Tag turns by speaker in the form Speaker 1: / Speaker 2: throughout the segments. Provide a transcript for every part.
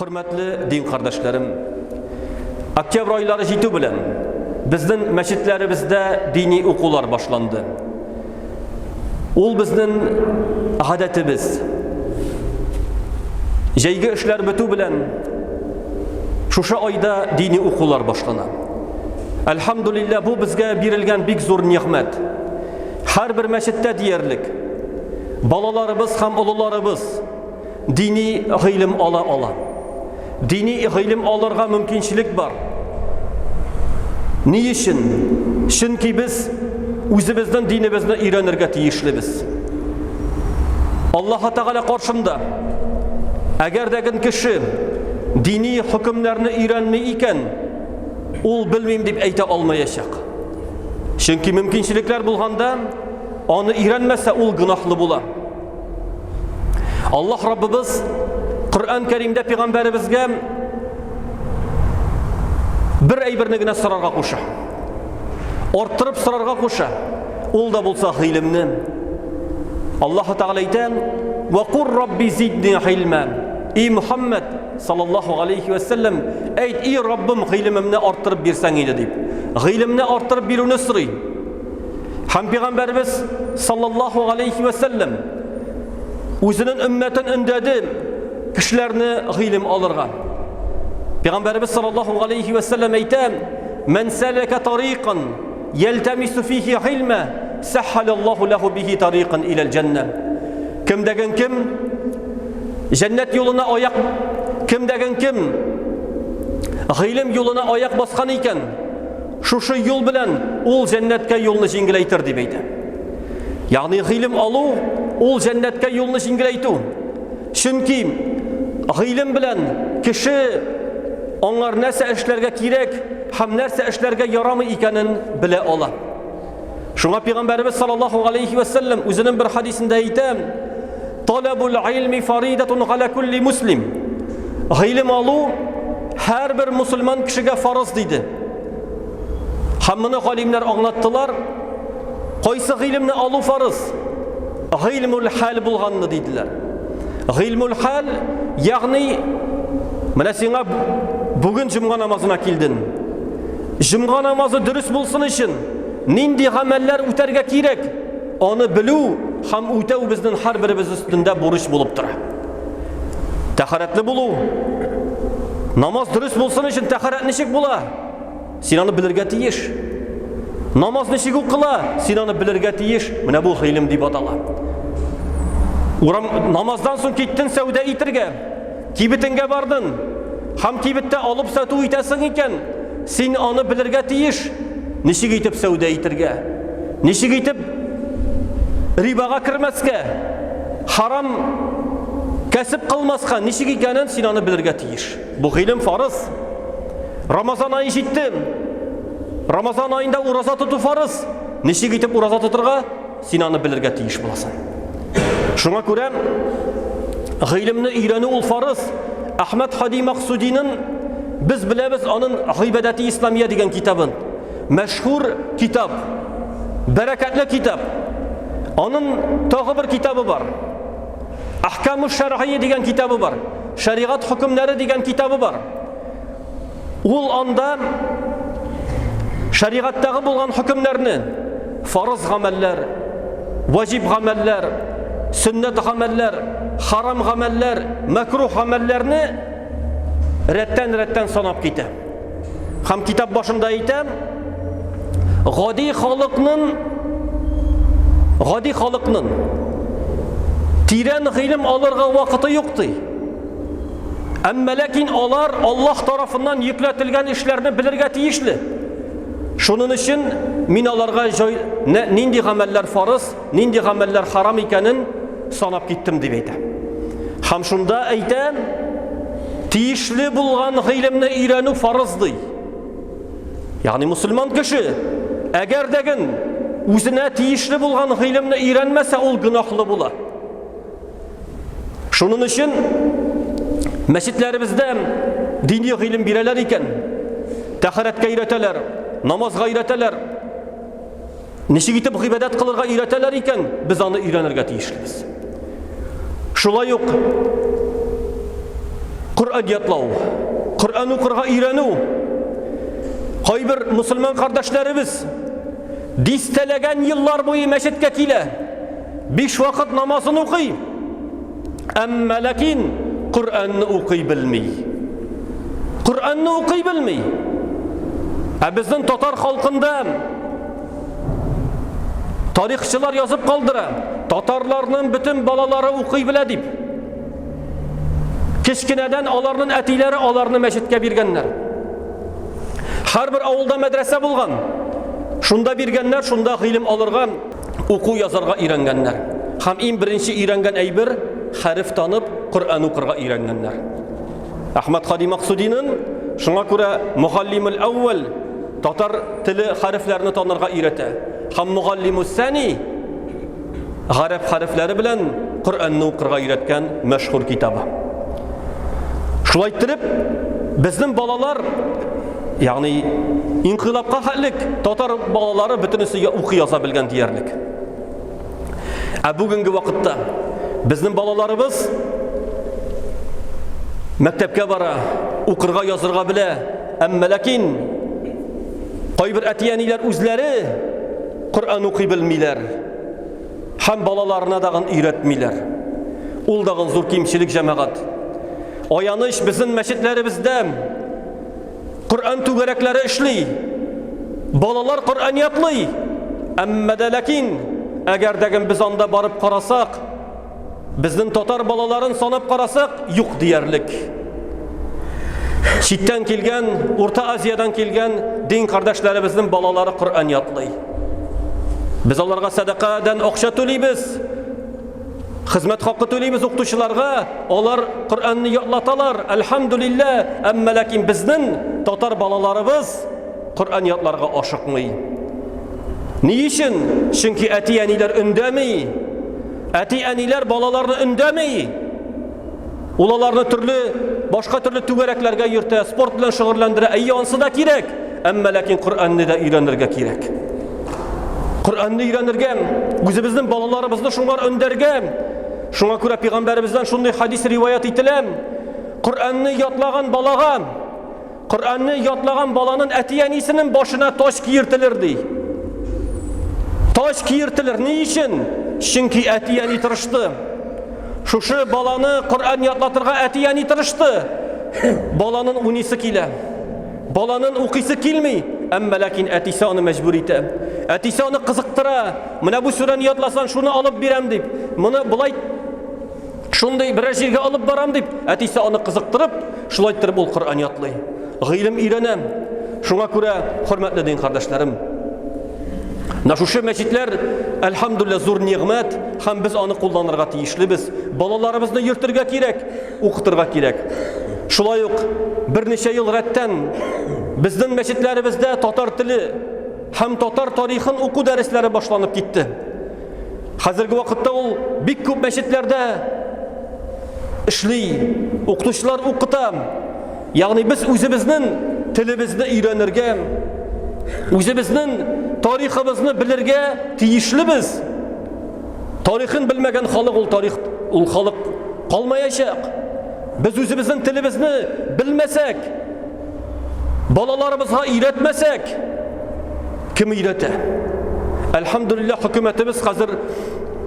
Speaker 1: Hürmetli din kardeşlerim, Oktyabr ayları jitu bilen bizning mescitlerimizde dini okullar başlandı. Ol bizning adetimiz. Jeygi işler bitu bilen şuşa ayda dini okullar başlana. Elhamdülillah bu bizge birilgen bik zor nimet. Her bir mescitte diyerlik. Balalarımız hem ulularımız dini ilim ala. Dini ilim alırga mümkünçilik var. Ni için? Çünkü biz özümüzden dinimizden öğrenirge tiyişlibiz. Allah Teala karşında eğer degen kişi dini hükümlerini öğrenmeyken ol bilmeyim deyip ayta almayacak. Çünkü mümkünçilikler bulganda onu öğrenmezse ol günahlı bula. Allah Rabbimiz Kur'an-ı Kerim'de Peygamberimizge bir aybirine sırarga koşa. Orttırıp sırarga koşa. Ol da bulsa ilimni. Allah Teala ayten: "Ve kur Rabbi zidni ilmen." Ey Muhammed sallallahu aleyhi ve sellem, ayt ey Rabbim ilimimni arttırıp birsen iydi deyip. İlimni arttırıp biruni sırayım. Hem Peygamberimiz sallallahu aleyhi ve sellem özünün ümmetin ündedi kişilerini ilim alırga. Peygamberimiz sallallahu aleyhi ve sellem ayten: "Men seleke tariqan yeltemisu fihi ilme, sahhalallahu lehu bihi tariqan ila'l cennet." Kim degen kim cennet yoluna ayak, kim degen kim ilim yoluna ayak baskan iken şu yol bilen ol cennetke yolunu jingileytir dibeydi. Yani ilim alu ol cennetke yolunu jingileytu. Çünkü ilim bilen kişi onlar nese işlerge kirek hem nese işlerge yaramı ikenin bile ola. Şuna Peygamberimiz sallallahu aleyhi ve sellem özünün bir hadisinde ayten: "Talabul ilmi faridatun ala kulli muslim." İlim alu her bir Müslüman kişiye farz dedi. Hammını alimler anlattılar. Qaysı ilimni alu farz? İlmul hal bulganını dediler. İlmul hal yani mana sana bugün cuma namazına kildin. Cuma namazı dürüst bulsun için nindi ameller öterge kirek? Onu bilu ham ötev bizden her birimiz üstünde borç bulup tura. Taharetli bulu. Namaz dürüst bulsun için taharet nişik bula? Sinanı bilirge tiyiş. Namaz nişik ukula? Sinanı bilirge tiyiş. Mine bu ilim deyip atala. Namazdan sonra gittin sevde itirge. Kibitinge bardın. Ham kibitte alıp satu itesin iken sen onu bilirge tiyiş. Nişik itip sevde itirge. Nişik itip ribaga kirmeske. Haram kesip kılmaska. Nişik ikenin sen onu bilirge tiyiş. Bu ilim farz. Ramazan ayı jittim. Ramazan ayında uraza tutu farz. Nişik itip uraza tuturga sen onu bilirge tiyiş bulasın. Şuna göre ilimni öğreni ol farz. Ahmet Hadi Maksudi'nin biz bilemiz onun İbadeti İslamiye degen kitabın. Meşhur kitap. Bereketli kitap. Onun tağı bir kitabı var. Ahkam-ı Şer'iyye degen kitabı var. Şeriat hükümleri degen kitabı var. Ol anda şeriattagi bulgan hükümlerini farz ameller, vacib ameller, sünnet ameller, haram ameller, mekruh amellerini retten sanap gite. Hem kitap başında aytem gadi halıkның tiren ilim alırga vakıtı yoktu. Ama lakin onlar Allah tarafından yükletilgen işlerini bilirge tiyişli. Şunun için minalarga nindi ameller farz, nindi ameller haram ikenin sanap gittim deydi. Ham şunda aytem tiyişli bulgan ilimni öğrenu farzdı. Yani Müslüman kişi eğer degen özüne tiyişli bulgan ilimni öğrenmese ol günahlı bula. Şunun için mescitlerimizde dini ilim bireler iken taharet gayreteler, namaz gayreteler, nişi gitip ibadet kılırga öğreteler iken biz onu öğrenirge tiyişliyiz. Şulay yok. Kur'an yatlау, Kur'an укырга өйрәнү. Кайбер мусульман кардәшләребез дистәләгән еллар буе мәчеткә килә, 5 вакыт намазын укый, әмма ләкин Kur'an'ı укый белми. Kur'an'ı укый белми. Безнең татар халкында тарихчылар язып калдыра, татарларның бөтен балалары укый белә дип. Кечкенәдән аларның әтиләре аларны мәчеткә биргәннәр. Һәрбер авылда мәдрәсә булган. Шунда биргәннәр, шунда гыйлем алырга, уку язарга өйрәнгәннәр. Һәм иң беренче өйрәнгән әйбер хәреф танып, Kur'an укырга өйрәнгәннәр. Әхмәд Хади Максудиның шуңа күрә Мугаллимул Әүвәл татар теле хәрефләрне танырга өйрәтә. Һәм Мугаллимус Сани гарәп хәрефләре белән Kur'anны укырга өйрәткән мәшһүр китабы. Шулай итеп, безнең балалар, ягъни инкыйлабка хәллек татар балалары бөтенесе укый яза белгән диярлек. Бүгенге вакытта безнең балаларыбыз мәктәпкә бара, укырга язырга белә, әмма ләкин кайбер әтияниләр үзләре Kur'an укый белмиләр. Һәм балаларына дагы өйрәтмиләр. Ул дагы зур кимчелек җәмәгать. Аяныш безнең мәчетләребездә Kur'an түгәрәкләре эшли. Балалар Kur'an ятлый. Әмма ләкин әгәр дәгән без анда барып карасак, безнең татар балаларын санап карасак, юк диярлек. Читтән килгән, Урта Азиядан килгән дин кардәшләребезнең балалары Kur'an ятлый. Без аларга садакадан акча төлибез. Хезмәт хакы төлибез укытучыларга, алар Kur'anны ятлаталар. Әлхәмдүлилләh. Әмма ләкин безнең татар балаларыбыз Kur'an ятларга ашыкмый. Ни өчен? Чөнки әти-әниләр өндәми. Әти-әниләр балаларны өндәми. Ул аларны башка төрле түгәрәкләргә йөртә, спорт белән шөгыльләндерә. Ансы да кирәк. Әмма ләкин Kur'anны да өйрәнергә кирәк. Kur'anны өйрәнергә, үзебезнең балаларыбызны шуңар өндәргә. Шуңа күрә Пәйгамбәребездән шундый хадис риваят ителә. Kur'anны ятлаган балага, Kur'anны ятлаган баланың әти-әнисенең башына таш киертелер ди. Таш киертелер. Ни өчен? Чөнки әти-әни тырышты. Шушы баланы Kur'an ятлатырга әти-әни тырышты. Баланың унисы килә. Баланың укыйсы килми. Әмма ләкин әтисе аны мәҗбүр итә. Әтисе аны кызыктыра. Менә бу сүрәне ятласан шуны алып бирәм дип. Моны булай шундый бер җиргә алып барам дип, әтисе аны кызыктырып, шулай итеп ул Kur'an ятлый. Гыйлем өйрәнәм. Шуңа күрә, хөрмәтле дин кардәшләрем, шушы мәчетләр, әлхәмдүлилләh, зур нигъмәт, һәм без аны кулланырга тиешлебез. Балаларыбызны йөртергә кирәк, укытырга кирәк. Шулай ук берничә ел рәттән безнең мәчетләребездә татар теле һәм татар тарихын уку дәресләре башланып китте. Хәзерге вакытта ул бик күп мәчетләрдә эшли, укытучылар укыта. Ягъни без үзебезнең телебезне өйрәнергә, үзебезнең тарихыбызны белергә тиешлебез. Тарихын белмәгән халык ул халык калмаячак. Без үзебезнең телебезне белмәсәк, балаларыбызга өйрәтмәсәк, кем өйрәтә? Әлхәмдүлилләh, хөкүмәтебез хәзер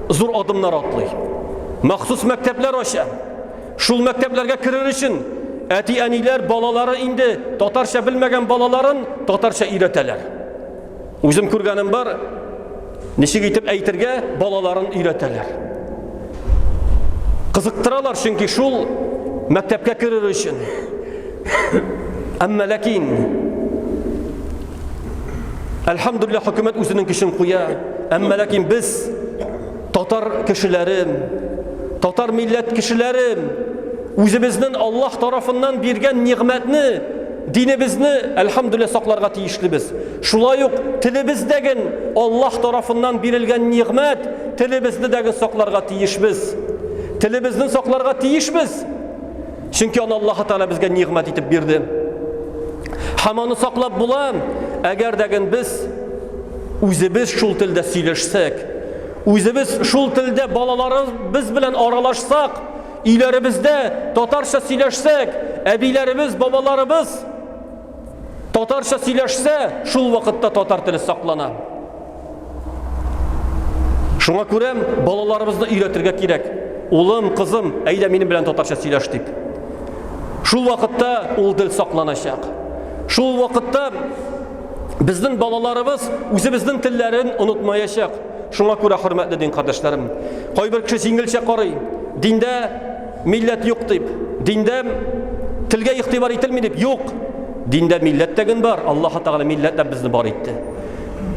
Speaker 1: зур адымнар атлый. Махсус мәктәпләр ача. Шул мәктәпләргә керер өчен әти-әниләр балалары инде татарча белмәгән балаларын татарча өйрәтәләр. Үзем күргәнем бар, ничек итеп әйтергә балаларын өйрәтәләр. Кызыктыралар, чөнки шул мәктәпкә керер өчен. Әмма ләкин әлхәмдүлилләh, хөкүмәт үзенең көчен куя. Әмма ләкин без татар кешеләре, татар милләт кешеләре үзебезнең Аллаһ тарафыннан биргән нигъмәтне, динебезне әлхәмдүлилләh сакларга тиешлебез. Шулай ук телебездәге Аллаһ тарафыннан бирелгән нигъмәт, телебезне дәге сакларга тиешбез. Телебезне сакларга тиешбез. Чөнки аны Аллаһ Таала безгә нигъмәт итеп бирде. Һәм аны саклап була, әгәр дәген без үзебез шул телдә сөйләшсәк, үзебез шул телдә балаларыбыз белән аралашсак, Үйlerimizde tatarça сөйләшсәк, әбиләребез, бабаларыбыз татарча сөйләшсә, шул вакытта татар теле саклана. Шуңа күрә балаларыбызны өйрәтергә кирәк. Улым, кызым, әйдә минем белән татарча сөйләш дип. Шул вакытта ул тел сакланачак. Шул вакытта безнең балаларыбыз үзебезнең телләрен онытмаячак. Шуңа күрә, хөрмәтле дин кардәшләрем, кайбер кеше җиңелчә карый. Диндә милләт юк дип, диндә телгә игътибар ителми дип. Юк. Диндә милләт тәген бар. Аллаһ Тәгалә милләттә безне бар итте.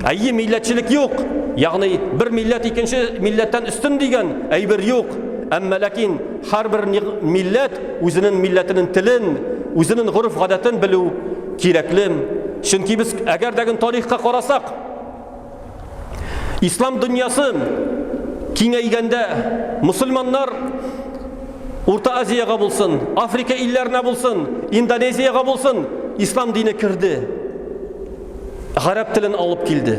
Speaker 1: Әйе, милләтчелек юк. Ягъни бер милләт икенче милләттән үстен дигән әйбер юк. Әмма ләкин һәрбер милләт үзенең милләтенең телен, үзенең гореф-гадәтен белү кирәкле. Чөнки без әгәр дәген тарихка карасак, ислам дөньясы киңәйгәндә мусульманнар Урта Азияга булсын, Африка илләренә булсын, Индонезияга булсын, ислам дине кирде. Гарәп телен алып килде.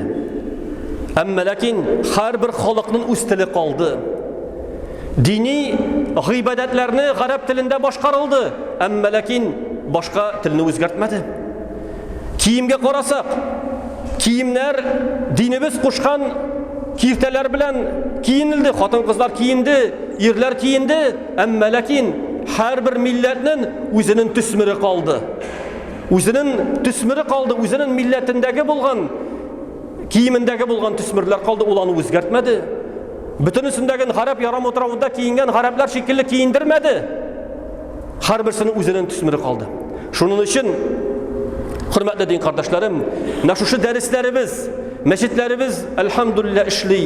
Speaker 1: Әмма ләкин һәрбер халыкның үз теле калды. Дини гыйбадәтләрне гарәп телендә башкарылды. Әмма ләкин башка телне үзгәртмәде. Киемгә карасак, киемнәр динебез кушкан киртәләр белән киенилде, хатын-кызлар киенде, ирләр киенде. Әмма ләкин һәрбер милләтнең үзенең төсмере калды. Үзенең төсмере калды, үзенең милләтендәге булган, киемендәге булган төсмерләр калды, ул аны үзгәртмәде. Бөтенесендәге гарәп ярам утравында киенгән гарәпләр шикелле киендермәде. Һәрберсенең үзенең төсмере калды. Шуның өчен, хөрмәтле дин кардәшләрем, шушы дәресләребез, мәчетләребез әлхәмдүлилләh эшли.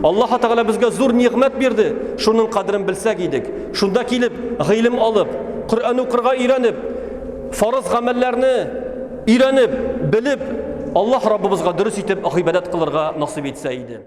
Speaker 1: Аллаһ Тәгалә безгә зур нигъмәт бирде. Шуның кадерен белсәк идек. Шунда килеп, гыйлем алып, Коръән укырга өйрәнеп, фарыз гамәлләрне өйрәнеп, белеп, Аллаһ Раббыбызга дөрес итеп гыйбадәт кылырга насыйп итсә иде.